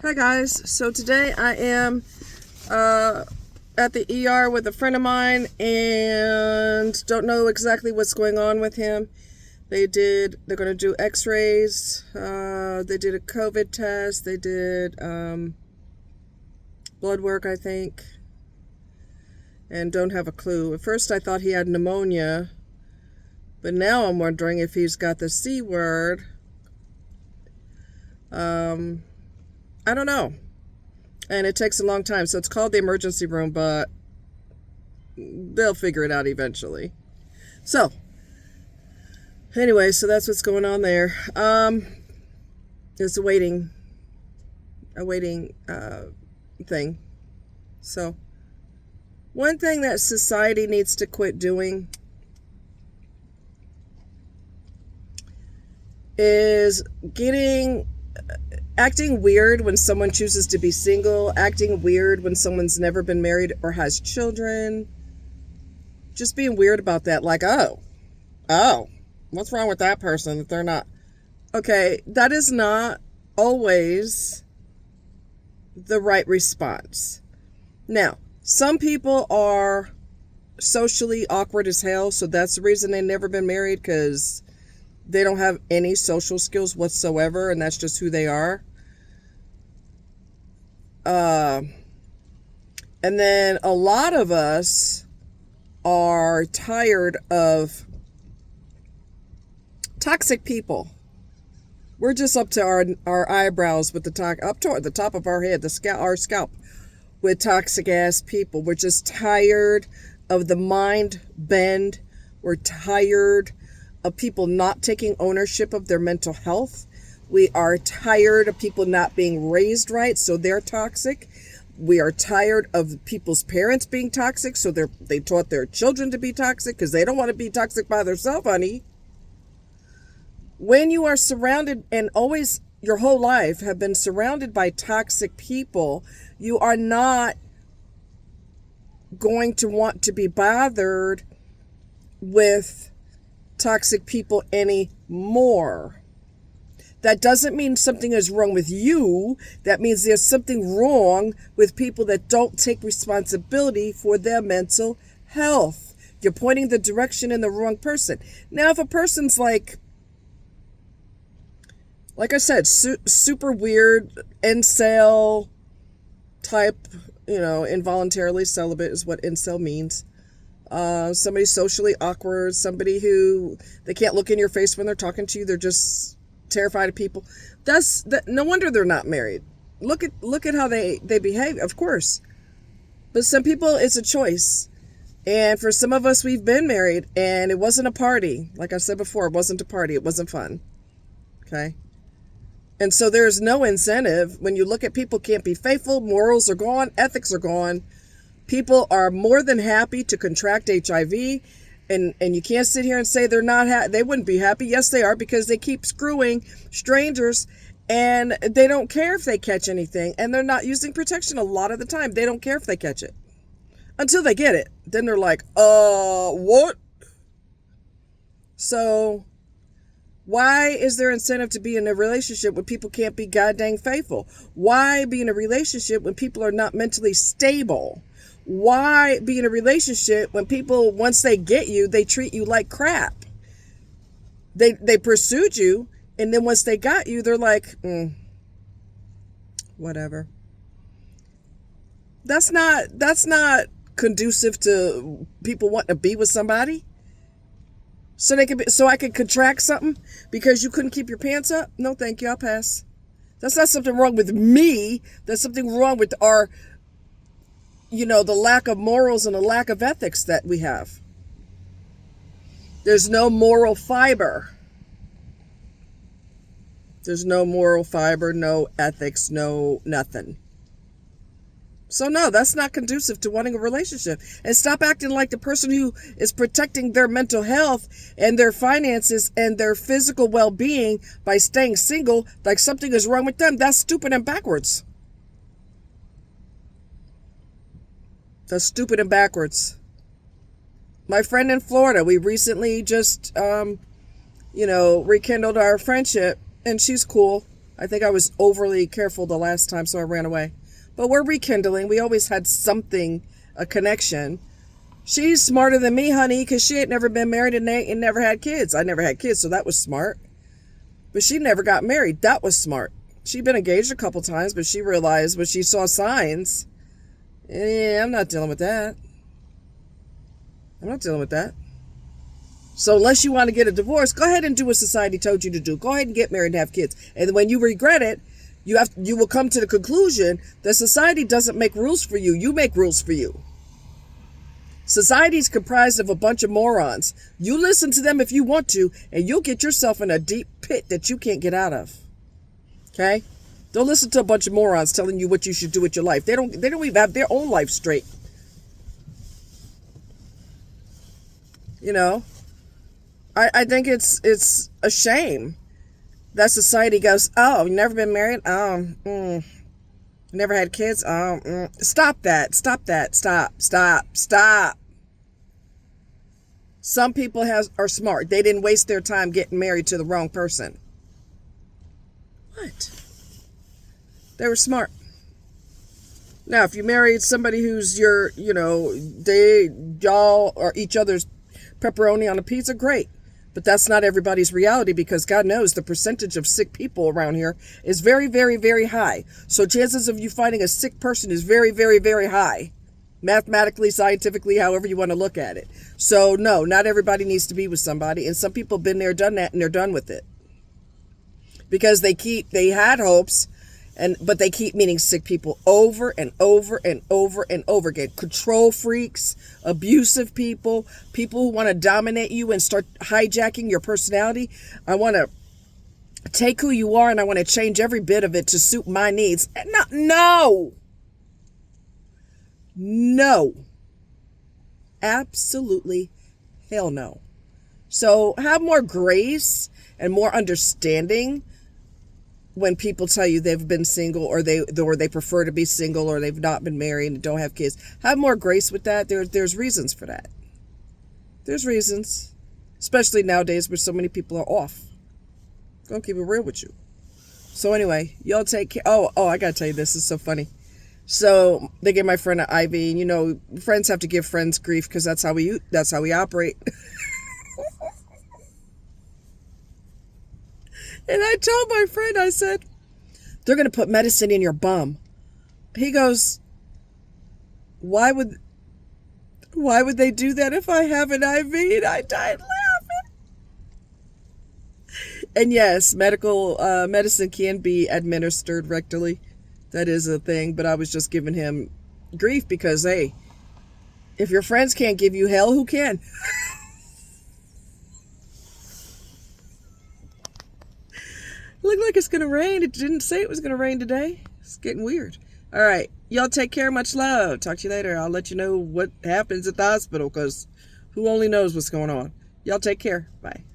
Hi guys, so today I am at the ER with a friend of mine and don't know exactly what's going on with him. They're going to do x-rays, they did a COVID test, they did blood work I think, and don't have a clue. At first I thought he had pneumonia, but now I'm wondering if he's got the C word. I don't know. And it takes a long time. So it's called the emergency room, but they'll figure it out eventually. So, anyway, so that's what's going on there. It's a waiting thing. So, one thing that society needs to quit doing is acting weird when someone chooses to be single, acting weird when someone's never been married or has children. Just being weird about that, like, oh, what's wrong with that person that they're not? Okay, that is not always the right response. Now, some people are socially awkward as hell, so that's the reason they've never been married, because they don't have any social skills whatsoever, and that's just who they are. And then a lot of us are tired of toxic people. We're just up to our eyebrows with up toward the top of our head, our scalp, with toxic ass people. We're just tired of the mind bend. We're tired of people not taking ownership of their mental health. We are tired of people not being raised right, so they're toxic. We are tired of people's parents being toxic, so they taught their children to be toxic because they don't want to be toxic by themselves, honey. When you are surrounded, and always your whole life have been surrounded by toxic people, you are not going to want to be bothered with toxic people anymore. That doesn't mean something is wrong with you. That means there's something wrong with people that don't take responsibility for their mental health. You're pointing the direction in the wrong person. Now, if a person's like I said, super weird, incel type, involuntarily celibate is what incel means. Somebody socially awkward, somebody who they can't look in your face when they're talking to you. They're just terrified of people. No wonder they're not married. Look at how they behave, of course. But some people, it's a choice. And for some of us, we've been married and it wasn't a party. Like I said before, it wasn't a party. It wasn't fun. Okay. And so there's no incentive when you look at people can't be faithful, morals are gone, ethics are gone. People are more than happy to contract HIV, and you can't sit here and say they're not they wouldn't be happy. Yes, they are, because they keep screwing strangers and they don't care if they catch anything, and they're not using protection a lot of the time. They don't care if they catch it until they get it. Then they're like, what? So why is there incentive to be in a relationship when people can't be goddamn faithful? Why be in a relationship when people are not mentally stable? Why be in a relationship when people, once they get you, they treat you like crap? They pursued you, and then once they got you, they're like, whatever. That's not conducive to people wanting to be with somebody. So I could contract something because you couldn't keep your pants up? No, thank you. I'll pass. That's not something wrong with me. That's something wrong with our, the lack of morals and the lack of ethics that we have. There's no moral fiber. There's no moral fiber, no ethics, no nothing. So no, that's not conducive to wanting a relationship. And stop acting like the person who is protecting their mental health and their finances and their physical well-being by staying single, like something is wrong with them. That's stupid and backwards. That's stupid and backwards. My friend in Florida, we recently just, rekindled our friendship, and she's cool. I think I was overly careful the last time, so I ran away. But we're rekindling. We always had something, a connection. She's smarter than me, honey, because she ain't never been married and never had kids. I never had kids, so that was smart. But she never got married. That was smart. She'd been engaged a couple times, but she realized when she saw signs, I'm not dealing with that. I'm not dealing with that. So unless you want to get a divorce, go ahead and do what society told you to do. Go ahead and get married and have kids. And when you regret it, you will come to the conclusion that society doesn't make rules for you. You make rules for you. Society is comprised of a bunch of morons. You listen to them if you want to, and you'll get yourself in a deep pit that you can't get out of. Okay? Don't listen to a bunch of morons telling you what you should do with your life. They don't even have their own life straight. You know? I think it's a shame that society goes, oh, you never been married? Never had kids? Stop that. Stop. Some people are smart. They didn't waste their time getting married to the wrong person. What? They were smart. Now, if you married somebody who's y'all are each other's pepperoni on a pizza, great. But that's not everybody's reality, because God knows the percentage of sick people around here is very, very, very high. So chances of you finding a sick person is very, very, very high. Mathematically, scientifically, however you want to look at it. So no, not everybody needs to be with somebody. And some people have been there, done that, and they're done with it. Because they had hopes, but they keep meeting sick people over and over and over and over again. Control freaks, abusive people who want to dominate you and start hijacking your personality. I want to take who you are and I want to change every bit of it to suit my needs. No. Absolutely hell no. So have more grace and more understanding when people tell you they've been single or they prefer to be single or they've not been married and don't have kids. Have more grace with that. There's reasons for that. There's reasons. Especially nowadays where so many people are off. Gonna keep it real with you. So anyway, y'all take care. Oh, I gotta tell you this. Is so funny. So they gave my friend an IV, and friends have to give friends grief because that's how we operate. And I told my friend, I said, they're going to put medicine in your bum. He goes, why would they do that if I have an IV? And I died laughing. And yes, medicine can be administered rectally. That is a thing. But I was just giving him grief because, hey, if your friends can't give you hell, who can? Looked like it's going to rain. It didn't say it was going to rain today. It's getting weird. All right. Y'all take care. Much love. Talk to you later. I'll let you know what happens at the hospital because who only knows what's going on. Y'all take care. Bye.